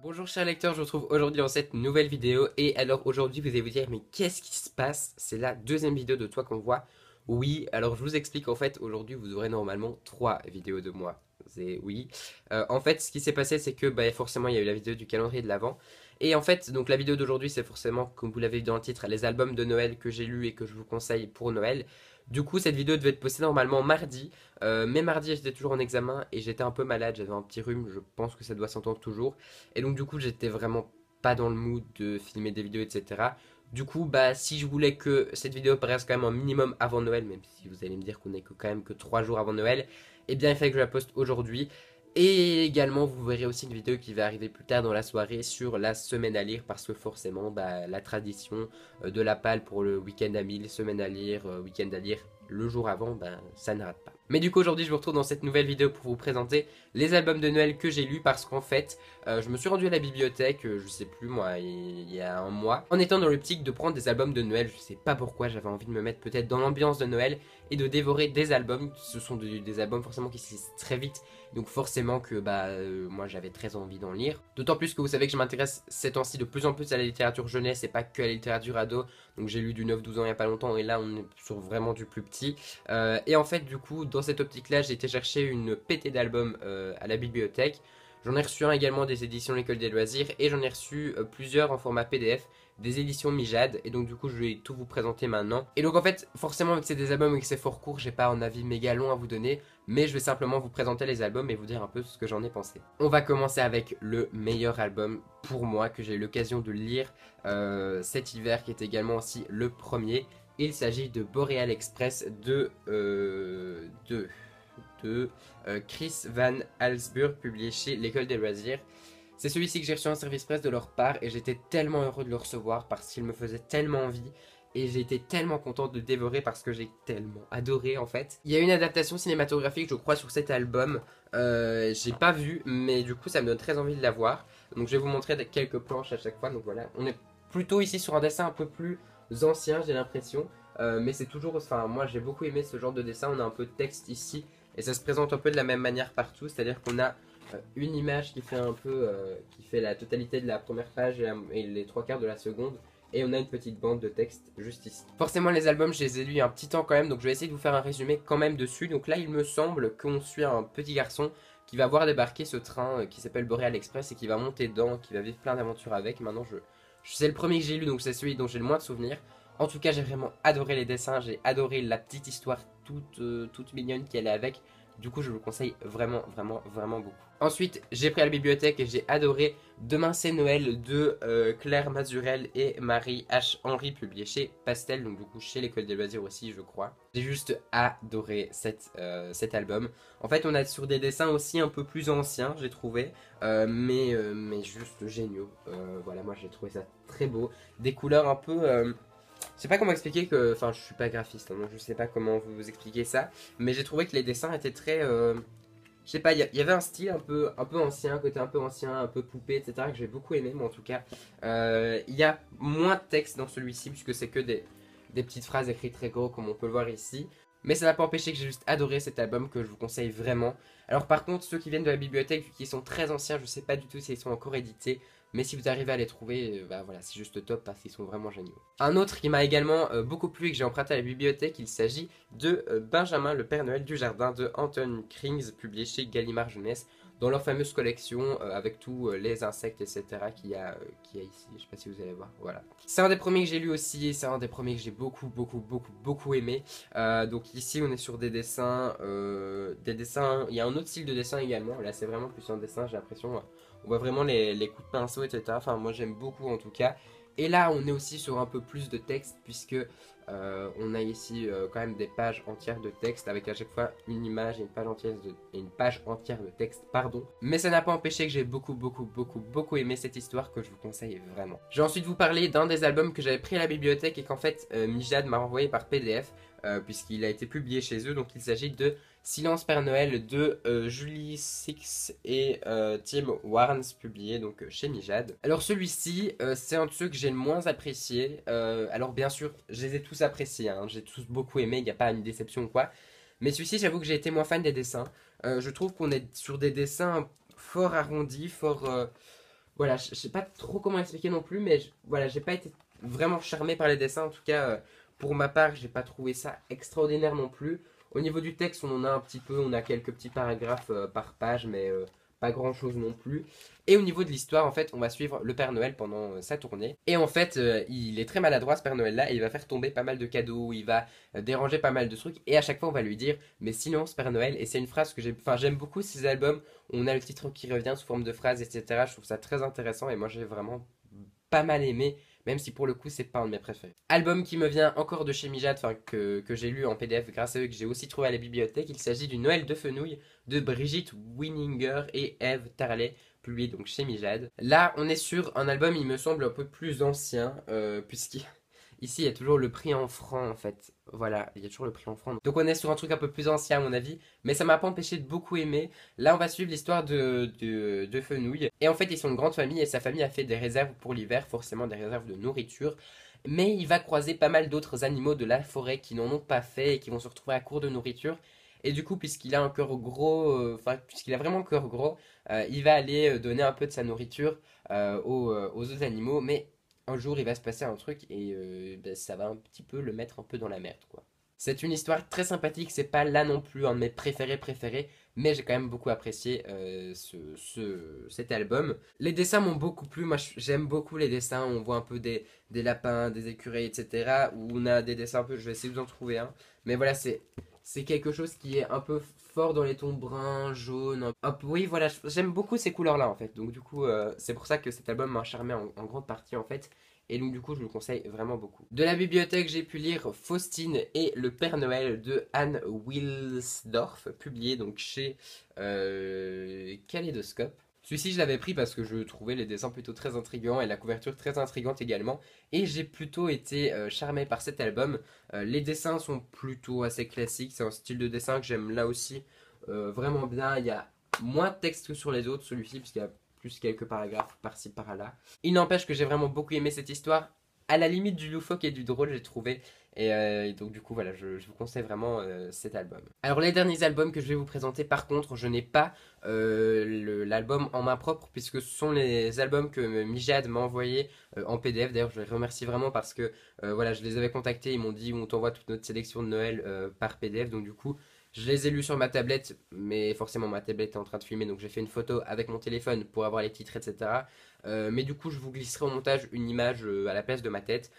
Bonjour chers lecteurs, je vous retrouve aujourd'hui dans cette nouvelle vidéo et alors aujourd'hui vous allez vous dire mais qu'est-ce qui se passe? C'est la deuxième vidéo de toi qu'on voit. Oui, alors je vous explique en fait aujourd'hui vous aurez normalement 3 vidéos de moi. C'est oui. En fait ce qui s'est passé c'est que forcément il y a eu la vidéo du calendrier de l'Avent. Et en fait donc la vidéo d'aujourd'hui c'est forcément comme vous l'avez vu dans le titre les albums de Noël que j'ai lus et que je vous conseille pour Noël. Du coup cette vidéo devait être postée normalement mardi. Mais mardi j'étais toujours en examen et j'étais un peu malade, j'avais un petit rhume, je pense que ça doit s'entendre toujours. Et donc du coup j'étais vraiment pas dans le mood de filmer des vidéos etc. Du coup si je voulais que cette vidéo paraisse quand même un minimum avant Noël, même si vous allez me dire qu'on est que quand même que 3 jours avant Noël, eh bien il fallait que je la poste aujourd'hui. Et également vous verrez aussi une vidéo qui va arriver plus tard dans la soirée sur la semaine à lire parce que forcément la tradition de la palle pour le week-end à 1000, semaine à lire, week-end à lire le jour avant, ça n'arrête pas. Mais du coup aujourd'hui je vous retrouve dans cette nouvelle vidéo pour vous présenter les albums de Noël que j'ai lus parce qu'en fait je me suis rendu à la bibliothèque, je sais plus moi, il y a un mois, en étant dans l'optique de prendre des albums de Noël. Je sais pas pourquoi, j'avais envie de me mettre peut-être dans l'ambiance de Noël et de dévorer des albums. Ce sont des albums forcément qui se lisent très vite, donc forcément que moi j'avais très envie d'en lire. D'autant plus que vous savez que je m'intéresse ces temps-ci de plus en plus à la littérature jeunesse et pas que à la littérature ado. Donc j'ai lu du 9-12 ans il y a pas longtemps et là on est sur vraiment du plus petit. Et en fait du coup dans cette optique là j'ai été chercher une pétée d'albums à la bibliothèque. J'en ai reçu un également des éditions L'École des Loisirs et j'en ai reçu plusieurs en format PDF des éditions Mijade, et donc du coup je vais tout vous présenter maintenant. Et donc en fait forcément vu que c'est des albums et que c'est fort court, j'ai pas un avis méga long à vous donner, mais je vais simplement vous présenter les albums et vous dire un peu ce que j'en ai pensé. On va commencer avec le meilleur album pour moi que j'ai eu l'occasion de lire cet hiver, qui est également aussi le premier. Il s'agit de Boreal Express de Chris Van Allsburg, publié chez l'École des Loisirs. C'est celui-ci que j'ai reçu en service presse de leur part et j'étais tellement heureux de le recevoir parce qu'il me faisait tellement envie. Et j'ai été tellement content de le dévorer parce que j'ai tellement adoré en fait. Il y a une adaptation cinématographique je crois sur cet album. J'ai pas vu mais du coup ça me donne très envie de la voir. Donc je vais vous montrer quelques planches à chaque fois. Donc voilà, on est plutôt ici sur un dessin un peu plus ancien j'ai l'impression. Mais c'est toujours, enfin moi j'ai beaucoup aimé ce genre de dessin. On a un peu de texte ici et ça se présente un peu de la même manière partout. C'est-à-dire qu'on a une image qui fait un peu, qui fait la totalité de la première page et les trois quarts de la seconde. Et on a une petite bande de texte juste ici. Forcément les albums je les ai lus il y a un petit temps quand même, donc je vais essayer de vous faire un résumé quand même dessus. Donc là il me semble qu'on suit un petit garçon qui va voir débarquer ce train qui s'appelle Boreal Express et qui va monter dedans, qui va vivre plein d'aventures avec. Maintenant c'est le premier que j'ai lu, donc c'est celui dont j'ai le moins de souvenirs. En tout cas j'ai vraiment adoré les dessins, j'ai adoré la petite histoire toute mignonne qu'elle est avec. Du coup je vous le conseille vraiment beaucoup. Ensuite j'ai pris à la bibliothèque et j'ai adoré Demain c'est Noël de Claire Mazurel et Marie H. Henry, publié chez Pastel, donc du coup chez l'École des Loisirs aussi je crois. J'ai juste adoré cet album. En fait on a sur des dessins aussi un peu plus anciens j'ai trouvé, mais juste géniaux. Voilà, moi j'ai trouvé ça très beau. Des couleurs un peu... je sais pas comment expliquer que... Enfin, je suis pas graphiste, hein, donc je sais pas comment vous expliquer ça. Mais j'ai trouvé que les dessins étaient très... je sais pas, il y avait un style un peu ancien, côté un peu ancien, un peu poupée, etc. que j'ai beaucoup aimé, moi en tout cas. Il y a moins de texte dans celui-ci, puisque c'est que des petites phrases écrites très gros, comme on peut le voir ici. Mais ça n'a pas empêché que j'ai juste adoré cet album, que je vous conseille vraiment. Alors par contre, ceux qui viennent de la bibliothèque, vu qu'ils sont très anciens, je sais pas du tout s'ils sont encore édités. Mais si vous arrivez à les trouver, voilà, c'est juste top parce qu'ils sont vraiment géniaux. Un autre qui m'a également beaucoup plu et que j'ai emprunté à la bibliothèque, il s'agit de Benjamin le Père Noël du Jardin de Anton Krings, publié chez Gallimard Jeunesse, dans leur fameuse collection avec tous les insectes, etc. Qu'il y a ici. Je sais pas si vous allez voir. Voilà. C'est un des premiers que j'ai lu aussi et c'est un des premiers que j'ai beaucoup aimé. Donc ici, on est sur des dessins. Il y a un autre style de dessin également. Là, c'est vraiment plus un dessin, j'ai l'impression. On voit vraiment les coups de pinceau, etc. Enfin, moi, j'aime beaucoup en tout cas. Et là, on est aussi sur un peu plus de texte puisque on a ici quand même des pages entières de texte avec à chaque fois une image et une page entière de texte, pardon. Mais ça n'a pas empêché que j'ai beaucoup aimé cette histoire que je vous conseille vraiment. Je vais ensuite vous parler d'un des albums que j'avais pris à la bibliothèque et qu'en fait Mijade m'a envoyé par PDF puisqu'il a été publié chez eux. Donc il s'agit de Silence Père Noël de Julie Six et Tim Warnes, publié donc chez Mijade. Alors celui-ci, c'est un de ceux que j'ai le moins apprécié. Alors bien sûr, je les ai tous appréciés, hein, j'ai tous beaucoup aimé, il n'y a pas une déception ou quoi. Mais celui-ci, j'avoue que j'ai été moins fan des dessins. Je trouve qu'on est sur des dessins fort arrondis, fort... Voilà, je sais pas trop comment expliquer non plus, mais voilà, j'ai pas été vraiment charmé par les dessins. En tout cas, pour ma part, j'ai pas trouvé ça extraordinaire non plus. Au niveau du texte, on en a un petit peu, on a quelques petits paragraphes par page, mais pas grand chose non plus. Et au niveau de l'histoire, en fait, on va suivre le Père Noël pendant sa tournée. Et en fait, il est très maladroit ce Père Noël-là, et il va faire tomber pas mal de cadeaux, il va déranger pas mal de trucs, et à chaque fois, on va lui dire, mais silence, Père Noël. Et c'est une phrase que j'aime beaucoup ces albums. On a le titre qui revient sous forme de phrase, etc. Je trouve ça très intéressant et moi j'ai vraiment pas mal aimé, même si pour le coup c'est pas un de mes préférés. Album qui me vient encore de chez Mijad, enfin que j'ai lu en PDF grâce à eux, que j'ai aussi trouvé à la bibliothèque. Il s'agit du Noël de Fenouil de Brigitte Winninger et Eve Tarlet, publié donc chez Mijad. Là on est sur un album il me semble un peu plus ancien, puisqu'il ici, il y a toujours le prix en francs en fait. Voilà, il y a toujours le prix en francs. Donc on est sur un truc un peu plus ancien à mon avis, mais ça m'a pas empêché de beaucoup aimer. Là, on va suivre l'histoire de Fenouil. Et en fait, ils sont une grande famille et sa famille a fait des réserves pour l'hiver, forcément des réserves de nourriture. Mais il va croiser pas mal d'autres animaux de la forêt qui n'en ont pas fait et qui vont se retrouver à court de nourriture. Et du coup, puisqu'il a un cœur gros, enfin, puisqu'il a vraiment un cœur gros, il va aller donner un peu de sa nourriture aux autres animaux. Mais un jour, il va se passer un truc et ben, ça va un petit peu le mettre un peu dans la merde, quoi. C'est une histoire très sympathique, c'est pas là non plus un de mes préférés, mais j'ai quand même beaucoup apprécié cet album. Les dessins m'ont beaucoup plu, moi j'aime beaucoup les dessins, on voit un peu des lapins, des écureuils, etc. Où on a des dessins un peu, je vais essayer de vous en trouver un. Mais voilà, c'est quelque chose qui est un peu fort dans les tons bruns, jaunes, un peu, oui voilà, j'aime beaucoup ces couleurs-là en fait. Donc du coup, c'est pour ça que cet album m'a charmé en grande partie en fait. Et donc du coup, je le conseille vraiment beaucoup. De la bibliothèque, j'ai pu lire Faustine et le Père Noël de Anne Wilsdorf, publié donc chez Kaléidoscope. Celui-ci, je l'avais pris parce que je trouvais les dessins plutôt très intrigants et la couverture très intrigante également. Et j'ai plutôt été charmé par cet album. Les dessins sont plutôt assez classiques. C'est un style de dessin que j'aime là aussi vraiment bien. Il y a moins de texte que sur les autres, celui-ci, puisqu'il y a plus quelques paragraphes par-ci par-là. Il n'empêche que j'ai vraiment beaucoup aimé cette histoire. À la limite du loufoque et du drôle, j'ai trouvé. Et donc, du coup, voilà, je vous conseille vraiment cet album. Alors, les derniers albums que je vais vous présenter, par contre, je n'ai pas l'album en main propre, puisque ce sont les albums que Mijad m'a envoyés en PDF. D'ailleurs, je les remercie vraiment parce que voilà, je les avais contactés. Ils m'ont dit on t'envoie toute notre sélection de Noël par PDF. Donc, du coup, je les ai lus sur ma tablette, mais forcément ma tablette est en train de filmer, donc j'ai fait une photo avec mon téléphone pour avoir les titres, etc. Mais du coup, je vous glisserai au montage une image à la place de ma tête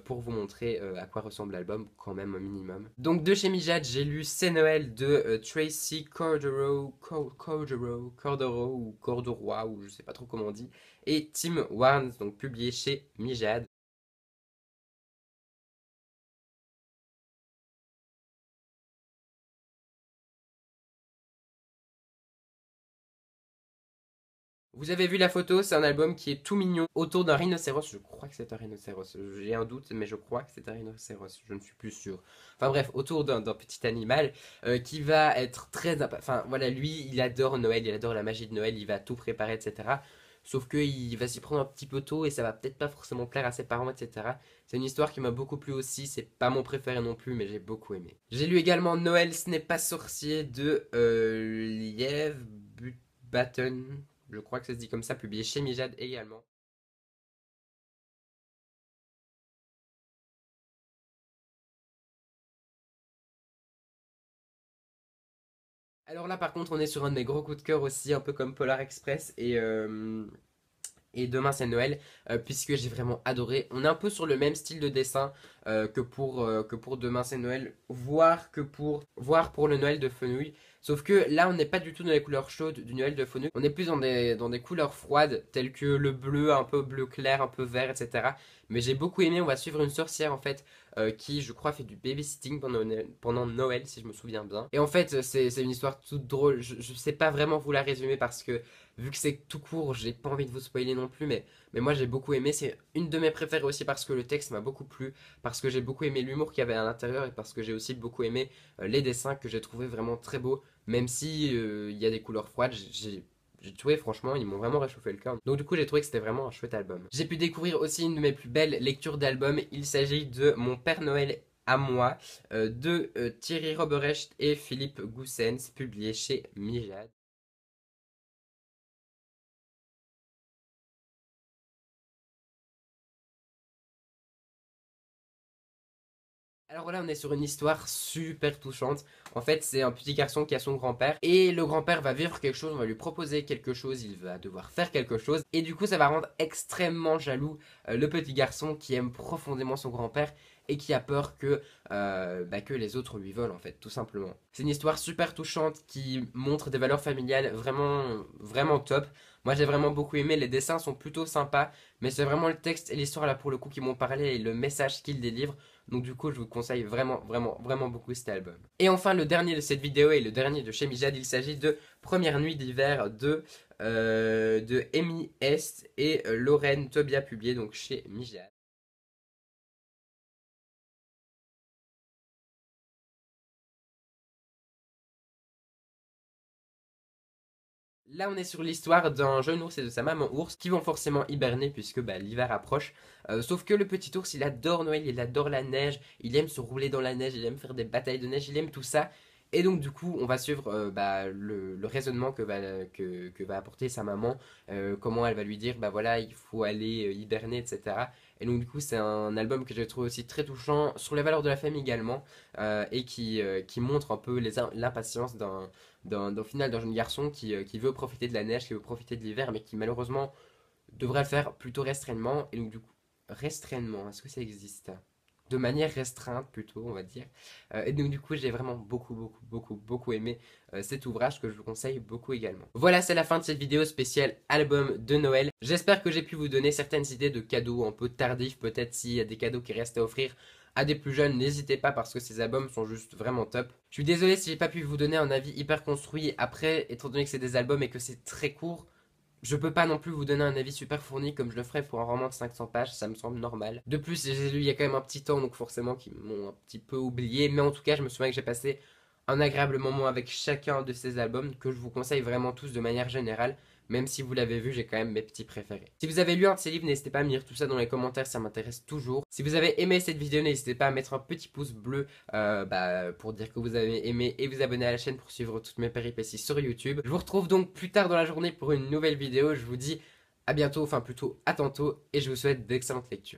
pour vous montrer à quoi ressemble l'album, quand même un minimum. Donc de chez Mijad, j'ai lu C'est Noël de Tracy Cordero ou Corderoy, ou je sais pas trop comment on dit, et Tim Warnes, donc publié chez Mijad. Vous avez vu la photo, c'est un album qui est tout mignon autour d'un rhinocéros. Je crois que c'est un rhinocéros. J'ai un doute, mais je crois que c'est un rhinocéros. Je ne suis plus sûr. Enfin bref, autour d'un petit animal qui va être très... Enfin voilà, lui, il adore Noël, il adore la magie de Noël, il va tout préparer, etc. Sauf qu'il va s'y prendre un petit peu tôt et ça va peut-être pas forcément plaire à ses parents, etc. C'est une histoire qui m'a beaucoup plu aussi. C'est pas mon préféré non plus, mais j'ai beaucoup aimé. J'ai lu également Noël, ce n'est pas sorcier de Liev Batten. Je crois que ça se dit comme ça, publié chez Mijad également. Alors là, par contre, on est sur un de mes gros coups de cœur aussi, un peu comme Polar Express et Demain c'est Noël, puisque j'ai vraiment adoré. On est un peu sur le même style de dessin que pour Demain c'est Noël, voire pour le Noël de Fenouil. Sauf que là, on n'est pas du tout dans les couleurs chaudes du Noël de Fenouil. On est plus dans des couleurs froides, telles que le bleu, un peu bleu clair, un peu vert, etc. Mais j'ai beaucoup aimé. On va suivre une sorcière en fait qui, je crois, fait du babysitting pendant Noël, si je me souviens bien. Et en fait, c'est une histoire toute drôle. Je sais pas vraiment vous la résumer parce que vu que c'est tout court, j'ai pas envie de vous spoiler non plus, mais moi j'ai beaucoup aimé. C'est une de mes préférées aussi parce que le texte m'a beaucoup plu, parce que j'ai beaucoup aimé l'humour qu'il y avait à l'intérieur et parce que j'ai aussi beaucoup aimé les dessins que j'ai trouvé vraiment très beaux, même si il y a des couleurs froides. J'ai trouvé franchement, ils m'ont vraiment réchauffé le cœur. Donc du coup, j'ai trouvé que c'était vraiment un chouette album. J'ai pu découvrir aussi une de mes plus belles lectures d'albums. Il s'agit de Mon Père Noël à moi de Thierry Roberecht et Philippe Goussens, publié chez Mijad. Alors voilà, on est sur une histoire super touchante. En fait, c'est un petit garçon qui a son grand-père et le grand-père va vivre quelque chose, on va lui proposer quelque chose, il va devoir faire quelque chose et du coup ça va rendre extrêmement jaloux le petit garçon qui aime profondément son grand-père et qui a peur que les autres lui volent en fait, tout simplement. C'est une histoire super touchante qui montre des valeurs familiales vraiment, vraiment top. Moi j'ai vraiment beaucoup aimé, les dessins sont plutôt sympas, mais c'est vraiment le texte et l'histoire là pour le coup qui m'ont parlé et le message qu'il délivre. Donc du coup, je vous conseille vraiment, vraiment, vraiment beaucoup cet album. Et enfin, le dernier de cette vidéo et le dernier de chez Mijad, il s'agit de Première nuit d'hiver de Amy Est et Lorraine Tobia, publié donc chez Mijad. Là, on est sur l'histoire d'un jeune ours et de sa maman ours qui vont forcément hiberner puisque l'hiver approche. Sauf que le petit ours, il adore Noël, il adore la neige, il aime se rouler dans la neige, il aime faire des batailles de neige, il aime tout ça. Et donc, du coup, on va suivre le raisonnement que va apporter sa maman, comment elle va lui dire, bah voilà, il faut aller hiberner, etc. Et donc, du coup, c'est un album que j'ai trouvé aussi très touchant sur les valeurs de la famille également, qui montre un peu l'impatience d'un final d'un jeune garçon qui veut profiter de la neige, qui veut profiter de l'hiver, mais qui malheureusement devrait le faire plutôt restrainement. Et donc du coup, restrainement, est-ce que ça existe? De manière restreinte plutôt, on va dire. Et donc du coup, j'ai vraiment beaucoup, beaucoup, beaucoup, beaucoup aimé cet ouvrage que je vous conseille beaucoup également. Voilà, c'est la fin de cette vidéo spéciale album de Noël. J'espère que j'ai pu vous donner certaines idées de cadeaux un peu tardifs, peut-être s'il y a des cadeaux qui restent à offrir à des plus jeunes, n'hésitez pas parce que ces albums sont juste vraiment top. Je suis désolé si j'ai pas pu vous donner un avis hyper construit. Après, étant donné que c'est des albums et que c'est très court, je peux pas non plus vous donner un avis super fourni comme je le ferais pour un roman de 500 pages, ça me semble normal. De plus, j'ai lu il y a quand même un petit temps, donc forcément qu'ils m'ont un petit peu oublié, mais en tout cas, je me souviens que j'ai passé un agréable moment avec chacun de ces albums que je vous conseille vraiment tous de manière générale. Même si vous l'avez vu, j'ai quand même mes petits préférés. Si vous avez lu un de ces livres, n'hésitez pas à me dire tout ça dans les commentaires, ça m'intéresse toujours. Si vous avez aimé cette vidéo, n'hésitez pas à mettre un petit pouce bleu pour dire que vous avez aimé et vous abonner à la chaîne pour suivre toutes mes péripéties sur YouTube. Je vous retrouve donc plus tard dans la journée pour une nouvelle vidéo. Je vous dis à bientôt, enfin plutôt à tantôt, et je vous souhaite d'excellentes lectures.